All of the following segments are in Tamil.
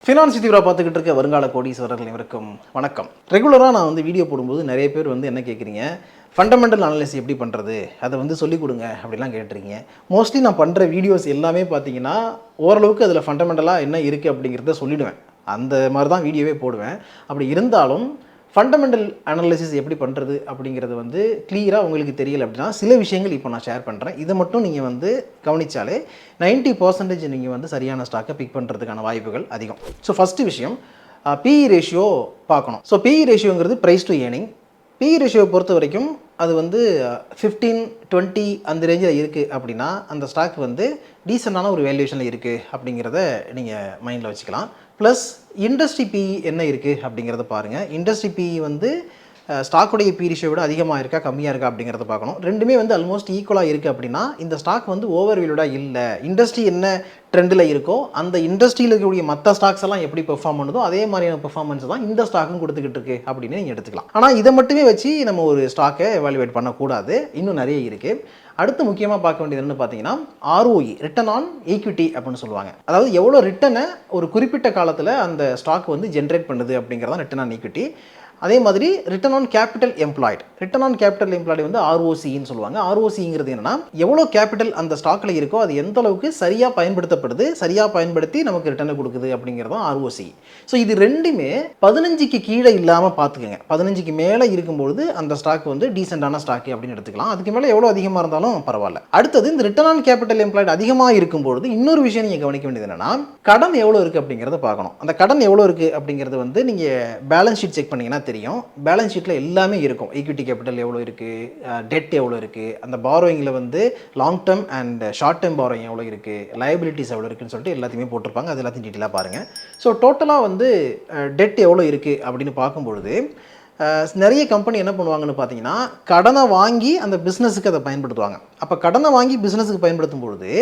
ஃபினான்ஸ் தீவிர பார்த்துக்கிட்டு இருக்க வருங்கால கோடீஸ்வரர்கள் இவருக்கும் வணக்கம். ரெகுலராக நான் வீடியோ போடும்போது நிறைய பேர் என்ன கேட்குறீங்க, ஃபண்டமெண்டல் அனாலிசிஸ் எப்படி பண்ணுறது, அதை சொல்லிக் கொடுங்க அப்படிலாம் கேட்டுருக்கீங்க. மோஸ்ட்லி நான் பண்ணுற வீடியோஸ் எல்லாமே பார்த்தீங்கன்னா ஓரளவுக்கு அதில் ஃபண்டமெண்டலாக என்ன இருக்குது அப்படிங்கிறத சொல்லிவிடுவேன். அந்த மாதிரி தான் வீடியோவே போடுவேன். அப்படி இருந்தாலும் ஃபண்டமெண்டல் அனாலிசிஸ் எப்படி பண்ணுறது அப்படிங்கிறது கிளியராக உங்களுக்கு தெரியலை அப்படின்னா சில விஷயங்கள் இப்போ நான் ஷேர் பண்ணுறேன். இதை மட்டும் நீங்கள் கவனித்தாலே 90% நீங்கள் சரியான ஸ்டாக்கை பிக் பண்ணுறதுக்கான வாய்ப்புகள் அதிகம். ஸோ ஃபஸ்ட்டு விஷயம் பிஇ ரேஷியோ பார்க்கணும். ஸோ பிஇ ரேஷியோங்கிறது ப்ரைஸ் டு ஏர்னிங். பிஇ ரேஷியோவை பொறுத்த வரைக்கும் அது 15-20 அந்த ரேஞ்சில் இருக்குது அப்படின்னா அந்த ஸ்டாக் டீசெண்டான ஒரு வேல்யூவேஷனில் இருக்குது அப்படிங்கிறத நீங்கள் மைண்டில் வச்சுக்கலாம். ப்ளஸ் இண்டஸ்ட்ரி பிஇ என்ன இருக்குது அப்படிங்கிறத பாருங்கள். இண்டஸ்ட்ரி பிஇ ஸ்டாக்குடைய பி ரேஷியோ விட அதிகமாக இருக்கா கம்மியாக இருக்கா அப்படிங்கிறத பார்க்கணும். ரெண்டுமே ஆல்மோஸ்ட் ஈக்குவலாக இருக்குது அப்படின்னா இந்த ஸ்டாக் ஓவர் வேல்யூடாக இல்லை. இண்டஸ்ட்ரி என்ன ட்ரெண்டில் இருக்கோ அந்த இண்டஸ்ட்ரியில் இருக்கக்கூடிய மற்ற ஸ்டாக்ஸ் எல்லாம் எப்படி பெர்ஃபார்ம் பண்ணுதோ அதே மாதிரியான பெர்ஃபார்மன்ஸ் தான் இந்த ஸ்டாக்கும் கொடுத்துக்கிட்டு இருக்கு அப்படின்னு நீங்கள் எடுத்துக்கலாம். ஆனால் இதை மட்டுமே வச்சு நம்ம ஒரு ஸ்டாக்கை எவாலுவேட் பண்ணக்கூடாது, இன்னும் நிறைய இருக்குது. அடுத்து முக்கியமாக பார்க்க வேண்டியது என்னன்னு பார்த்தீங்கன்னா ROE, ரிட்டர்ன் ஆன் ஈக்விட்டி அப்படின்னு சொல்லுவாங்க. அதாவது எவ்வளோ ரிட்டனை ஒரு குறிப்பிட்ட காலத்தில் அந்த ஸ்டாக் ஜென்ரேட் பண்ணுது அப்படிங்கிறதான் ரிட்டர்ன் ஆன் ஈக்விட்டி. அதே மாதிரி return on capital employed, return on capital employed ROCன்னு சொல்லுவாங்க. ROCங்கிறது என்னன்னா எவ்வளோ கேபிட்டல் அந்த ஸ்டாக்கில் இருக்கோ அது எந்த அளவுக்கு சரியாக பயன்படுத்தப்படுது, சரியாக பயன்படுத்தி நமக்கு ரிட்டர்னை கொடுக்குது அப்படிங்கிறதும் ROC. ஸோ இது ரெண்டுமே 15க்கு கீழே இல்லாமல் பார்த்துக்கோங்க. 15க்கு மேலே இருக்கும்பொழுது அந்த ஸ்டாக் டீசெண்டான ஸ்டாக் அப்படின்னு எடுத்துக்கலாம். அதுக்கு மேலே எவ்வளோ அதிகமாக இருந்தாலும் பரவாயில்ல. அடுத்தது இந்த ரிட்டர்ன் ஆன் கேபிட்டல் எம்ப்ளாய்டு அதிகமாக இருக்கும்பொழுது இன்னொரு விஷயம் நீங்கள் கவனிக்க வேண்டியது என்னன்னா கடன் எவ்வளோ இருக்குது அப்படிங்கிறத பார்க்கணும். அந்த கடன் எவ்வளோ இருக்குது அப்படிங்கிறது நீங்கள் பேலன்ஸ் ஷீட் செக் பண்ணிங்கன்னா தெரியும். பேலன்ஸ் ஷீட்டில் எல்லாமே இருக்கும். ஈக்விட்டி கேபிட்டல் எவ்வளோ இருக்குது, டெட் எவ்வளோ இருக்குது, அந்த பாரோயிங்கில் long term and short term borrowing எவ்வளோ இருக்குது, லைபிலிட்டிஸ் எவ்வளோ இருக்குன்னு சொல்லிட்டு எல்லாத்தையுமே போட்டிருப்பாங்க. அது எல்லாத்தையும் டீட்டெயிலாக பாருங்கள். ஸோ டோட்டலாக டெட் எவ்வளோ இருக்குது அப்படின்னு பார்க்கும்பொழுது நிறைய கம்பெனி என்ன பண்ணுவாங்கன்னு பார்த்தீங்கன்னா கடனை வாங்கி அந்த பிஸ்னஸுக்கு அதை பயன்படுத்துவாங்க. அப்போ கடனை வாங்கி பிஸ்னஸுக்கு பயன்படுத்தும் பொழுது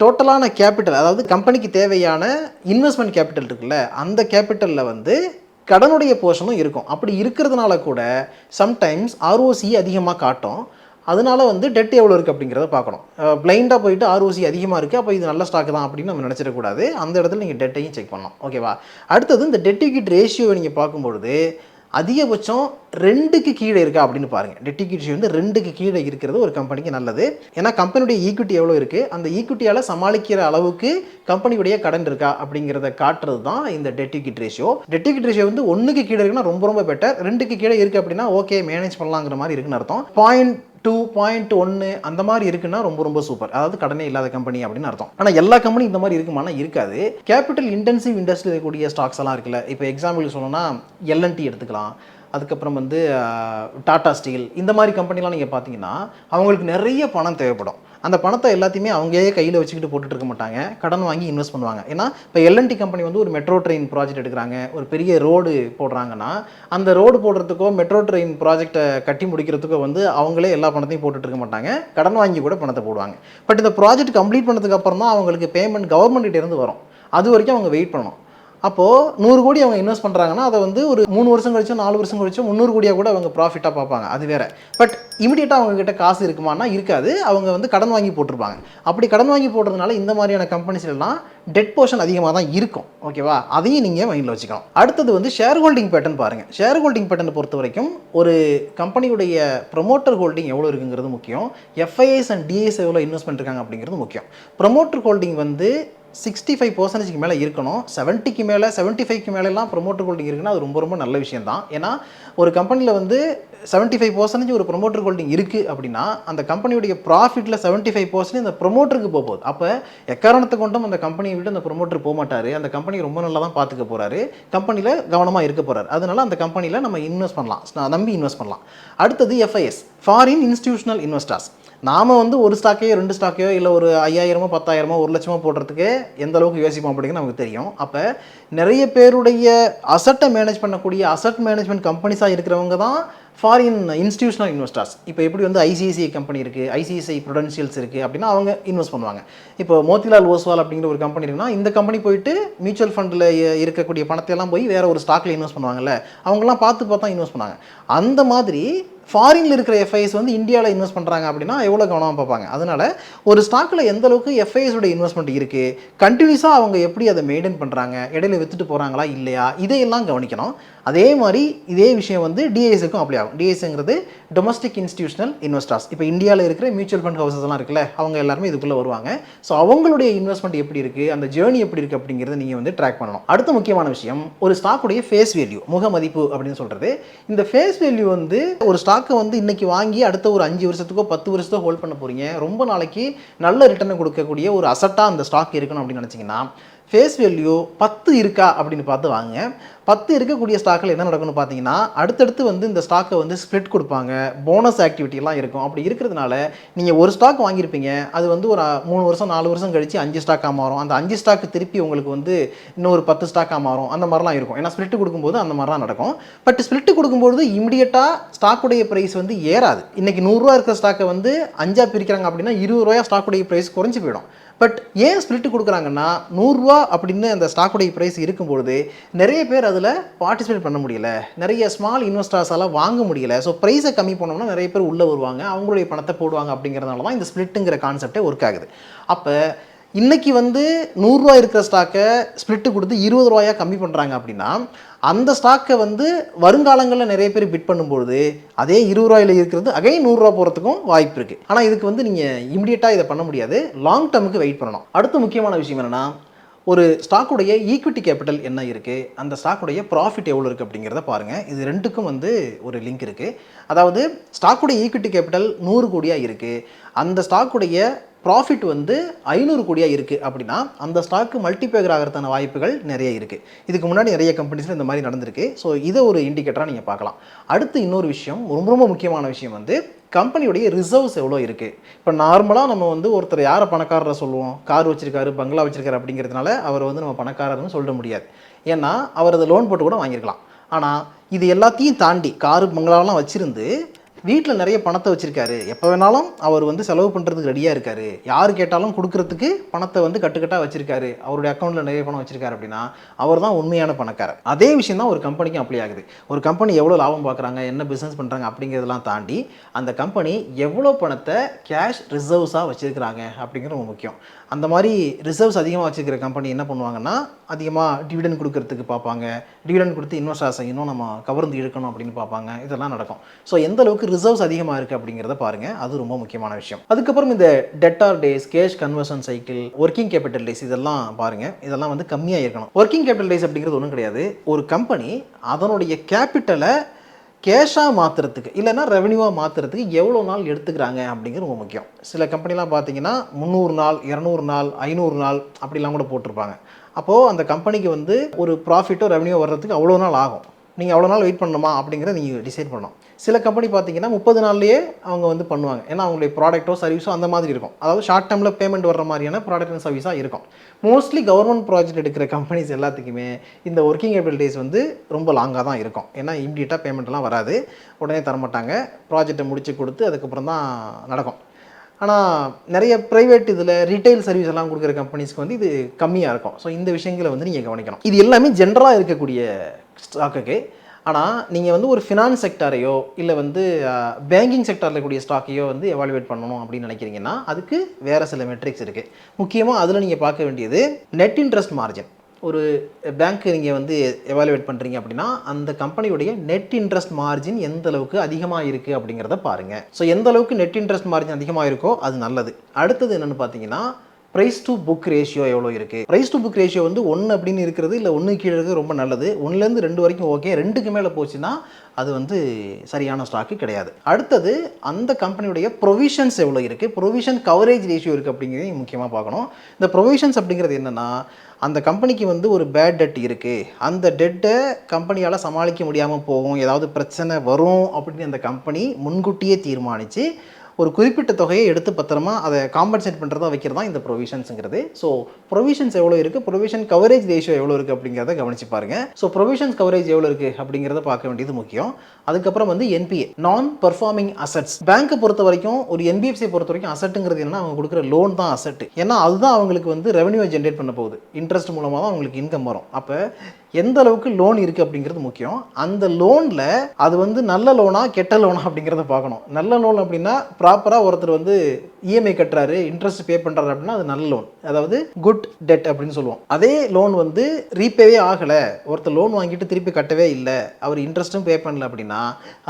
டோட்டலான கேபிட்டல், அதாவது கம்பெனிக்கு தேவையான இன்வெஸ்ட்மெண்ட் கேபிட்டல் இருக்குல்ல, அந்த கேபிட்டலில் கடனுடைய போர்ஷனும் இருக்கும். அப்படி இருக்கிறதுனால கூட சம்டைம்ஸ் ROC அதிகமாக காட்டும். அதனால டெட் எவ்வளோ இருக்குது அப்படிங்கிறத பார்க்கணும். பிளைண்டாக போயிட்டு ROC அதிகமாக இருக்குது அப்போ இது நல்ல ஸ்டாக் தான் அப்படின்னு நம்ம நினச்சிடக்கூடாது. அந்த இடத்துல நீங்கள் டெட்டையும் செக் பண்ணணும். ஓகேவா? அடுத்தது இந்த டெட் ஈக்விட்டி ரேஷியோவை நீங்கள் பார்க்கும்பொழுது அதிகபட்சம் 2க்கு கீழே இருக்கா அப்படின்னு பாருங்கள். டெட் ஈக்விட்டி 2க்கு கீழே இருக்கிறது ஒரு கம்பெனிக்கு நல்லது. ஏன்னா கம்பெனியுடைய ஈக்விட்டி எவ்வளோ இருக்குது, அந்த ஈக்விட்டியால் சமாளிக்கிற அளவுக்கு கம்பெனியுடைய கடன் இருக்கா அப்படிங்கிறத காட்டுறது தான் இந்த dead equity ratio. Dead equity ratio 1க்கு கீழே இருக்குன்னா ரொம்ப ரொம்ப பெட்டர். 2க்கு கீழே இருக்குது அப்படின்னா ஓகே மேனேஜ் பண்ணலாங்கிற மாதிரி இருக்குன்னு அர்த்தம். 0.2, 0.1 அந்த மாதிரி இருக்குன்னா ரொம்ப ரொம்ப சூப்பர். அதாவது கடனே இல்லாத கம்பெனி அப்படின்னு அர்த்தம். ஆனால் எல்லா கம்பெனி இந்த மாதிரி இருக்குமானா இருக்காது. கேபிட்டல் இன்டென்சிவ் இண்டஸ்ட்ரி இருக்கக்கூடிய ஸ்டாக்ஸ் எல்லாம் இருக்குல்ல, இப்போ எக்ஸாம்பிள் சொல்லணும்னா L&T எடுத்துக்கலாம். அதுக்கப்புறம் டாடா ஸ்டீல், இந்த மாதிரி கம்பெனிலாம் நீங்கள் பார்த்தீங்கன்னா அவங்களுக்கு நிறைய பணம் தேவைப்படும். அந்த பணத்தை எல்லாத்தையுமே அவங்களே கையில் வச்சுக்கிட்டு போட்டுட்டு இருக்க மாட்டாங்க, கடன் வாங்கி இன்வெஸ்ட் பண்ணுவாங்க. ஏன்னா இப்போ L&T கம்பெனி ஒரு மெட்ரோ ட்ரெயின் ப்ராஜெக்ட் எடுக்கிறாங்க, ஒரு பெரிய ரோடு போடுறாங்கன்னா அந்த ரோடு போடுறதுக்கோ மெட்ரோ ட்ரெயின் ப்ராஜெக்டை கட்டி முடிக்கிறதுக்கோ அவங்களே எல்லா பணத்தையும் போட்டுட்டு இருக்க மாட்டாங்க, கடன் வாங்கி கூட பணத்தை போடுவாங்க. பட் இந்த ப்ராஜெக்ட் கம்ப்ளீட் பண்ணதுக்கு அப்புறம் தான் அவங்களுக்கு பேமெண்ட் கவர்மெண்ட்டிட்ட இருந்து வரும். அது வரைக்கும் அவங்க வெயிட் பண்ணணும். அப்போது 100 கோடி அவங்க இன்வெஸ்ட் பண்ணுறாங்கன்னா அதை ஒரு 3 வருஷம் கழிச்சோ 4 வருஷம் கழிச்சோ 300 கோடியாக கூட அவங்க ப்ராஃபிட்டாக பார்ப்பாங்க, அது வேறு. பட் இமீடியட்டாக அவங்ககிட்ட காசு இருக்குமானா இருக்காது, அவங்க கடன் வாங்கி போட்டிருப்பாங்க. அப்படி கடன் வாங்கி போடுறதுனால இந்த மாதிரியான கம்பெனிஸ்லாம் டெட் போர்ஷன் அதிகமாக தான் இருக்கும். ஓகேவா? அதையும் நீங்கள் மைண்டில் வச்சுக்கலாம். அடுத்தது ஷேர் ஹோல்டிங் பேட்டர்ன் பாருங்கள். ஷேர் ஹோல்டிங் பேட்டர்னை பொறுத்த வரைக்கும் ஒரு கம்பெனியுடைய ப்ரொமோட்டர் ஹோல்டிங் எவ்வளோ இருக்குங்கிறது முக்கியம். FIIs அண்ட் DIs எவ்வளோ இன்வெஸ்ட் பண்ணிருக்காங்க அப்படிங்கிறது முக்கியம். ப்ரொமோட்டர் ஹோல்டிங் 65% மேலே இருக்கணும். 70க்கு மேலே 75க்கு மேலெலாம் ப்ரொமோட்டர் ஹோல்டிங் இருக்குன்னா அது ரொம்ப ரொம்ப நல்ல விஷயம் தான். ஏன்னா ஒரு கம்பெனியில் 75% ஒரு ப்ரொமோட்டர் ஹோல்டிங் இருக்குது அப்படின்னா அந்த கம்பெனியுடைய ப்ராஃபிட்டில் 75% அந்த ப்ரொமோட்டருக்கு போகுது. அப்போ எக்காரணத்தை கொண்டும் அந்த கம்பெனியை விட்டு அந்த ப்ரொமோட்டர் போக மாட்டார், அந்த கம்பெனி ரொம்ப நல்லா தான் பார்த்துக்க போகிறாரு, கம்பெனியில் கவனமாக இருக்க போகிறார். அதனால அந்த கம்பெனியில் நம்ம இன்வெஸ்ட் பண்ணலாம், நம்பி இன்வெஸ்ட் பண்ணலாம். அடுத்தது FIS, ஃபாரின் இன்ஸ்டிடியூஷனல் இன்வெஸ்டர்ஸ். நாம் ஒரு ஸ்டாக்கையோ 2 ஸ்டாக்கையோ இல்லை ஒரு 5000, 10,000, 1 லட்சமோ போடுறதுக்கு எந்த அளவுக்கு யோசிப்போம் அப்படிங்கிறது நமக்கு தெரியும். அப்போ நிறைய பேருடைய அசட்டை மேனேஜ் பண்ணக்கூடிய அசட் மேனேஜ்மெண்ட் கம்பெனிஸாக இருக்கிறவங்க தான் ஃபாரின் இன்ஸ்டிடியூஷனல் இன்வெஸ்டர்ஸ். இப்போ எப்படி ICICI கம்பெனி இருக்குது, ICICI ப்ருடென்ஷியல்ஸ் இருக்குது அப்படின்னா அவங்க இன்வெஸ்ட் பண்ணுவாங்க. இப்போ மோத்திலால் ஓஸ்வால் அப்படிங்கிற ஒரு கம்பெனி இருக்குன்னா இந்த கம்பெனி போயிட்டு மியூச்சுவல் ஃபண்டில் இருக்கக்கூடிய பணத்தையெல்லாம் போய் வேறு ஒரு ஸ்டாக்கில் இன்வெஸ்ட் பண்ணுவாங்கல்ல, அவங்களாம் பார்த்து பார்த்தா இன்வெஸ்ட் பண்ணாங்க. அந்த மாதிரி ஃபாரினில் இருக்கிற எஃப்ஐஎஸ் வந்து இந்தியாவில் இன்வெஸ்ட் பண்ணுறாங்க அப்படின்னா எவ்வளோ கவனமாக பார்ப்பாங்க. அதனால் ஒரு ஸ்டாக்கில் எந்த அளவுக்கு எஃப்ஐஎஸோட இன்வெஸ்ட்மெண்ட் இருக்குது, கண்டினியூஸாக அவங்க எப்படி அதை மெயின்டைன் பண்ணுறாங்க, இடையில விற்றுட்டு போகிறாங்களா இல்லையா, இதையெல்லாம் கவனிக்கணும். அதே மாதிரி இதே விஷயம் வந்து டிஐஎஸ்க்கும் அப்ளை ஆகும். டிஐஎஸ்ங்கிறது டொமஸ்டிக் இன்ஸ்டிடியூஷனல் இன்வெஸ்டர்ஸ். இப்போ இந்தியாவில் இருக்கிற மியூச்சுவல் ஃபண்ட் ஹவுசஸ் எல்லாம் இருக்குல்ல, அவங்க எல்லாருமே இதுக்குள்ளே வருவாங்க. ஸோ அவங்களுடைய இன்வெஸ்ட்மெண்ட் எப்படி இருக்குது, அந்த ஜேர்னி எப்படி இருக்குது அப்படிங்கிறத நீங்கள் வந்து ட்ராக் பண்ணணும். அடுத்த முக்கியமான விஷயம், ஒரு ஸ்டாக்குடைய ஃபேஸ் வேல்யூ, முக மதிப்பு அப்படின்னு சொல்கிறது. இந்த ஃபேஸ் வேல்யூ வந்து ஒரு ஸ்டாக்கை வந்து இன்றைக்கி வாங்கி அடுத்த ஒரு 5 வருஷத்துக்கோ 10 வருஷத்துக்கோ ஹோல்ட் பண்ண போகிறீங்க, ரொம்ப நாளைக்கு நல்ல ரிட்டர்னை கொடுக்கக்கூடிய ஒரு அசட்டாக அந்த ஸ்டாக் இருக்கணும் அப்படின்னு நினச்சிங்கன்னா ஃபேஸ் வேல்யூ 10 இருக்கா அப்படின்னு பார்த்து வாங்க. 10 இருக்கக்கூடிய ஸ்டாக்கில் என்ன நடக்கும்னு பார்த்தீங்கன்னா, அடுத்தடுத்து வந்து இந்த ஸ்டாக்கை வந்து ஸ்ப்ளிட் கொடுப்பாங்க, போனஸ் ஆக்டிவிட்டிலாம் இருக்கும். அப்படி இருக்கிறதுனால நீங்கள் ஒரு ஸ்டாக் வாங்கியிருப்பீங்க, அது வந்து ஒரு 3 வருஷம் 4 வருஷம் கழித்து 5 ஸ்டாக்காக மாறும். அந்த 5 ஸ்டாக்கு திருப்பி உங்களுக்கு வந்து இன்னொரு 10 ஸ்டாக்காக மாறும். அந்த மாதிரிலாம் இருக்கும். ஏன்னா ஸ்ப்ளிட்டு கொடுக்கும்போது அந்த மாதிரிலாம் நடக்கும். பட் ஸ்ப்ளிட்டு கொடுக்கும்போது இமிடியேட்டாக ஸ்டாக்குடைய ப்ரைஸ் வந்து ஏறாது. இன்றைக்கி 100 ரூபா இருக்கிற ஸ்டாக்கை வந்து 5ஆக பிரிக்கிறாங்க அப்படின்னா 20 ரூபாயா ஸ்டாக்குடைய ப்ரைஸ் குறைஞ்சி போயிடும். பட் ஏன் ஸ்ப்ளிட்டு கொடுக்குறாங்கன்னா, 100 ரூபா அப்படின்னு அந்த ஸ்டாக்குடைய ப்ரைஸ் இருக்கும்பொழுது நிறைய பேர் அதில் பார்ட்டிசிபேட் பண்ண முடியல, நிறைய ஸ்மால் இன்வெஸ்டர்ஸால் வாங்க முடியல. ஸோ ப்ரைஸை கம்மி பண்ணோம்னா நிறைய பேர் உள்ளே வருவாங்க, அவங்களுடைய பணத்தை போடுவாங்க. அப்படிங்கிறதுனால தான் இந்த ஸ்ப்ளிட்டுங்கிற கான்செப்டே ஒர்க் ஆகுது. அப்போ இன்றைக்கி வந்து 100 ரூபா இருக்கிற ஸ்டாக்கை ஸ்ப்ளிட்டு கொடுத்து 20 ரூபாயா கம்மி பண்ணுறாங்க அப்படின்னா, அந்த ஸ்டாக்கை வந்து வருங்காலங்களில் நிறைய பேர் பிட் பண்ணும்போது அதே 20 ரூபாயில் இருக்கிறது அகைன் 100 ரூபா போகிறதுக்கும் வாய்ப்பு இருக்குது. ஆனால் இதுக்கு வந்து நீங்கள் இமிடியேட்டாக இதை பண்ண முடியாது, லாங் டேர்முக்கு வெயிட் பண்ணணும். அடுத்த முக்கியமான விஷயம் என்னென்னா, ஒரு ஸ்டாக்குடைய ஈக்விட்டி கேபிட்டல் என்ன இருக்குது, அந்த ஸ்டாக்குடைய ப்ராஃபிட் எவ்வளோ இருக்குது அப்படிங்கிறத பாருங்கள். இது ரெண்டுக்கும் வந்து ஒரு லிங்க் இருக்குது. அதாவது ஸ்டாக்குடைய ஈக்விட்டி கேபிட்டல் 100 கோடியாக இருக்குது, அந்த ஸ்டாக்குடைய ப்ராஃபிட் வந்து 500 கோடியாக இருக்குது அப்படின்னா அந்த ஸ்டாக்கு மல்டிபேக்கர் ஆகிறதுக்கான வாய்ப்புகள் நிறைய இருக்குது. இதுக்கு முன்னாடி நிறைய கம்பெனிஸில் இந்த மாதிரி நடந்திருக்கு. ஸோ இதை ஒரு இண்டிகேட்டராக நீங்கள் பார்க்கலாம். அடுத்து இன்னொரு விஷயம், ரொம்ப ரொம்ப முக்கியமான விஷயம் வந்து கம்பெனியுடைய ரிசர்வ்ஸ் எவ்வளோ இருக்குது. இப்போ நார்மலாக நம்ம வந்து ஒருத்தர் யாரை பணக்காரரை சொல்லுவோம், கார் வச்சிருக்காரு, பங்களா வச்சிருக்காரு அப்படிங்கிறதுனால அவர் வந்து நம்ம பணக்காரர்னு சொல்ல முடியாது. ஏன்னா அவர் அதை லோன் போட்டு கூட வாங்கியிருக்கலாம். ஆனால் இது எல்லாத்தையும் தாண்டி காரு பங்களாவெலாம் வச்சுருந்து வீட்டில் நிறைய பணத்தை வச்சுருக்காரு, எப்போ வேணாலும் அவர் வந்து செலவு பண்ணுறதுக்கு ரெடியாக இருக்கார், யார் கேட்டாலும் கொடுக்குறதுக்கு பணத்தை வந்து கட்டுக்கட்டாக வச்சுருக்காரு, அவருடைய அக்கௌண்ட்டில் நிறைய பணம் வச்சுருக்காரு அப்படின்னா அவர் தான் உண்மையான பணக்காரர். அதே விஷயம் தான் ஒரு கம்பெனிக்கும் அப்ளை ஆகுது. ஒரு கம்பெனி எவ்வளோ லாபம் பார்க்குறாங்க, என்ன பிஸ்னஸ் பண்ணுறாங்க அப்படிங்கிறதெல்லாம் தாண்டி அந்த கம்பெனி எவ்வளோ பணத்தை கேஷ் ரிசர்வ்ஸாக வச்சுருக்கிறாங்க அப்படிங்கிறது ரொம்ப முக்கியம். அந்த மாதிரி ரிசர்வ்ஸ் அதிகமாக வச்சுருக்கிற கம்பெனி என்ன பண்ணுவாங்கன்னா, அதிகமாக டிவிடெண்ட் கொடுக்கறதுக்கு பார்ப்பாங்க, டிவிடெண்ட் கொடுத்து இன்வெஸ்டர்ஸை இன்னும் நம்ம கவர்ந்து இழுக்கணும் அப்படின்னு பார்ப்பாங்க. இதெல்லாம் நடக்கும். ஸோ எந்த அளவுக்கு ரிசர்வ்ஸ் அதிகமாக இருக்குது அப்படிங்கிறத பாருங்கள், அது ரொம்ப முக்கியமான விஷயம். அதுக்கப்புறம் இந்த debtor days, cash conversion cycle, working capital days இதெல்லாம் பாருங்கள். இதெல்லாம் வந்து கம்மியாக இருக்கணும். ஒர்க்கிங் கேபிட்டல் டேஸ் அப்படிங்கிறது ஒன்றும் கிடையாது. ஒரு கம்பெனி அதனுடைய கேபிட்டலை கேஷாக மாற்றுறதுக்கு இல்லைனா ரெவன்யூவாக மாற்றுறதுக்கு எவ்வளோ நாள் எடுத்துக்கிறாங்க அப்படிங்கிறது ரொம்ப முக்கியம். சில கம்பெனிலாம் பார்த்தீங்கன்னா 300 நாள், 200 நாள், 500 நாள் அப்படிலாம் கூட போட்டிருப்பாங்க. அப்போது அந்த கம்பெனிக்கு வந்து ஒரு ப்ராஃபிட்டோ ரெவன்யூ வர்றதுக்கு அவ்வளோ நாள் ஆகும். நீங்கள் அவ்வளோ நாள் வெயிட் பண்ணணுமா அப்படிங்கிறத நீங்கள் டிசைட் பண்ணணும். சில கம்பெனி பார்த்தீங்கன்னா 30 நாள்லேயே அவங்க வந்து பண்ணுவாங்க. ஏன்னா அவங்களுடைய ப்ராடக்ட்டோ சர்வீஸோ அந்த மாதிரி இருக்கும். அதாவது ஷார்ட் டேர்மில் பேமெண்ட் வர்ற மாதிரியான ப்ராடக்ட் அண்ட் சர்வீஸாக இருக்கும். மோஸ்ட்லி கவர்மெண்ட் ப்ராஜெக்ட் எடுக்கிற கம்பெனிஸ் எல்லாத்துக்குமே இந்த ஒர்க்கிங் கேபிட்டல் டேஸ் வந்து ரொம்ப லாங்காக தான் இருக்கும். ஏன்னா இம்மிடியட்டாக பேமெண்ட்லாம் வராது, உடனே தரமாட்டாங்க, ப்ராஜெக்டை முடிச்சு கொடுத்து அதுக்கப்புறம் தான் நடக்கும். ஆனால் நிறைய ப்ரைவேட் இதில் ரீட்டைல் சர்வீஸ் எல்லாம் கொடுக்குற கம்பெனிஸ்க்கு வந்து இது கம்மியாக இருக்கும். ஸோ இந்த விஷயங்களை வந்து நீங்கள் கவனிக்கணும். இது எல்லாமே ஜென்ரலாக இருக்கக்கூடிய ஸ்டாக்குக்கு. ஆனால் நீங்கள் வந்து ஒரு ஃபினான்ஸ் செக்டாரையோ இல்லை வந்து பேங்கிங் செக்டாரில் இருக்கக்கூடிய ஸ்டாக்கையோ வந்து எவாலுவேட் பண்ணணும் அப்படின்னு நினைக்கிறீங்கன்னா அதுக்கு வேறு சில மெட்ரிக்ஸ் இருக்குது. முக்கியமாக அதில் நீங்கள் பார்க்க வேண்டியது நெட் இன்ட்ரெஸ்ட் மார்ஜின். ஒரு பேங்க்கு நீங்கள் வந்து எவாலுவேட் பண்ணுறீங்க அப்படின்னா அந்த கம்பெனியுடைய நெட் இன்ட்ரெஸ்ட் மார்ஜின் எந்த அளவுக்கு அதிகமாக இருக்குது அப்படிங்கிறத பாருங்கள். ஸோ எந்த அளவுக்கு நெட் இன்ட்ரெஸ்ட் மார்ஜின் அதிகமாக இருக்கோ அது நல்லது. அடுத்தது என்னென்னு பார்த்தீங்கன்னா ப்ரைஸ் டு புக் ரேஷியோ எவ்வளோ இருக்குது. ப்ரைஸ் டு புக் ரேஷியோ வந்து 1 அப்படின்னு இருக்கிறது இல்லை 1 கீழே இருக்கிறது ரொம்ப நல்லது. 1லேருந்து 2 வரைக்கும் ஓகே, 2க்கு மேலே போச்சுன்னா அது வந்து சரியான ஸ்டாக்கு கிடையாது. அடுத்தது அந்த கம்பெனியுடைய ப்ரொவிஷன்ஸ் எவ்வளோ இருக்குது, ப்ரொவிஷன் கவரேஜ் ரேஷியோ இருக்குது அப்படிங்கிறதையும் முக்கியமாக பார்க்கணும். இந்த ப்ரொவிஷன்ஸ் அப்படிங்கிறது என்னென்னா, அந்த கம்பெனிக்கு வந்து ஒரு பேட் டெட் இருக்குது, அந்த டெட்டை கம்பெனியால் சமாளிக்க முடியாமல் போகும், ஏதாவது பிரச்சனை வரும் அப்படின்னு அந்த கம்பெனி முன்கூட்டியே தீர்மானித்து ஒரு குறிப்பிட்ட தொகையை எடுத்து பத்திரமா அதை காம்பன்சேட் பண்ணுறதா வைக்கிறதா இந்த ப்ரொவிஷன்ஸுங்கிறது. ஸோ ப்ரொவிஷன்ஸ் எவ்வளோ இருக்குது, ப்ரொவிஷன் கவரேஜ் ரேஷியோ எவ்வளோ இருக்குது அப்படிங்கிறத கவனிச்சு பாருங்கள். ஸோ ப்ரொவிஷன்ஸ் கவரேஜ் எவ்வளோ இருக்குது அப்படிங்கிறத பார்க்க வேண்டியது முக்கியம். அதுக்கப்புறம் வந்து என்பிஏ, நான் பர்ஃபார்மிங் அசட்ஸ். பேங்க்கை பொறுத்த வரைக்கும், ஒரு என்பிஎஃப்சியை பொறுத்த வரைக்கும் அசட்டுங்கிறது என்னன்னா அவங்க கொடுக்குற லோன் தான் அசட்டு. ஏன்னா அதுதான் அவங்களுக்கு வந்து ரெவன்யூவை ஜென்ரேட் பண்ண போகுது, இன்ட்ரெஸ்ட் மூலமாக தான் அவங்களுக்கு இன்கம் வரும். அப்போ எந்த அளவுக்கு லோன் இருக்குது அப்படிங்கிறது முக்கியம். அந்த லோனில் அது வந்து நல்ல லோனா கெட்ட லோனா அப்படிங்கிறத பார்க்கணும். நல்ல லோன் அப்படின்னா ப்ராப்பராக ஒருத்தர் வந்து இஎம்ஐ கட்டுறாரு, இன்ட்ரெஸ்ட் பே பண்ணுறாரு அப்படின்னா அது நல்ல லோன், அதாவது குட் டெட் அப்படின்னு சொல்லுவோம். அதே லோன் வந்து ரீபேவே ஆகலை, ஒருத்தர் லோன் வாங்கிட்டு திருப்பி கட்டவே இல்லை, அவர் இன்ட்ரெஸ்ட்டும் பே பண்ணல அப்படின்னா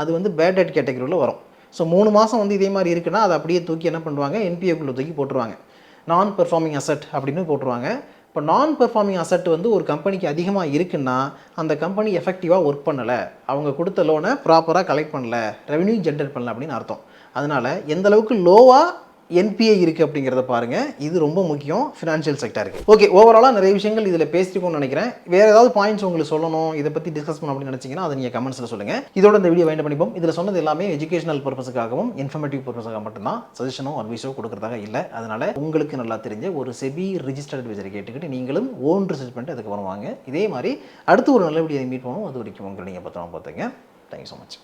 அது வந்து பேட் டெட் கேட்டகரியில் வரும். ஸோ 3 மாதம் வந்து இதே மாதிரி இருக்குன்னா அதை அப்படியே தூக்கி என்ன பண்ணுவாங்க, என்பிஏக்குள்ளே தூக்கி போட்டுருவாங்க. நான் பெர்ஃபார்மிங் அசெட் அப்படின்னு போட்டுருவாங்க. இப்போ நான் பெர்ஃபார்மிங் அசெட் வந்து ஒரு கம்பெனிக்கு அதிகமாக இருக்குன்னா அந்த கம்பெனி எஃபெக்டிவாக ஒர்க் பண்ணலை, அவங்க கொடுத்த லோனை ப்ராப்பராக கலெக்ட் பண்ணல, ரெவன்யூ ஜென்ரேட் பண்ணல அப்படின்னு அர்த்தம். அதனால் எந்த அளவுக்கு லோவாக என்பிஏ இருக்குது அப்படிங்கிறத பாருங்கள். இது ரொம்ப முக்கியம் ஃபினான்ஷியல் செக்டருக்கு. ஓகே, ஓவராலாக நிறைய விஷயங்கள் இதில் பேசிருக்கோம்னு நினைக்கிறேன். வேறு ஏதாவது பாயிண்ட்ஸ் உங்களுக்கு சொல்லணும், இதை பற்றி டிஸ்கஸ் பண்ணணும் அப்படின்னு நினச்சிங்கன்னா அதை நீங்கள் கமெண்ட்ஸில் சொல்லுங்கள். இதோட இந்த வீடியோ வைண்ட் பண்ணிப்போம். இதில் சொன்னது எல்லாமே எஜுகேஷனல் பர்பஸுக்காகவும் இன்ஃபர்மேட்டிவ் பர்பஸுக்காக மட்டும்தான், சஜஷனோ அட்வைஸோ கொடுக்குறதாக இல்லை. அதனால் உங்களுக்கு நல்லா தெரிஞ்ச ஒரு செபி ரிஜிஸ்டர்ட் அட்வைசரை கேட்டுக்கிட்டு நீங்களும் ஓன் ரிசர்ச் பண்ணிட்டு அதுக்கப்புறம் வாங்க. இதே மாதிரி அடுத்து ஒரு நல்ல வீடியோ மீட் பண்ணுவோம். அது வரைக்கும் உங்களை நீங்கள் பத்திரமா பார்த்துங்க. Thank you so much.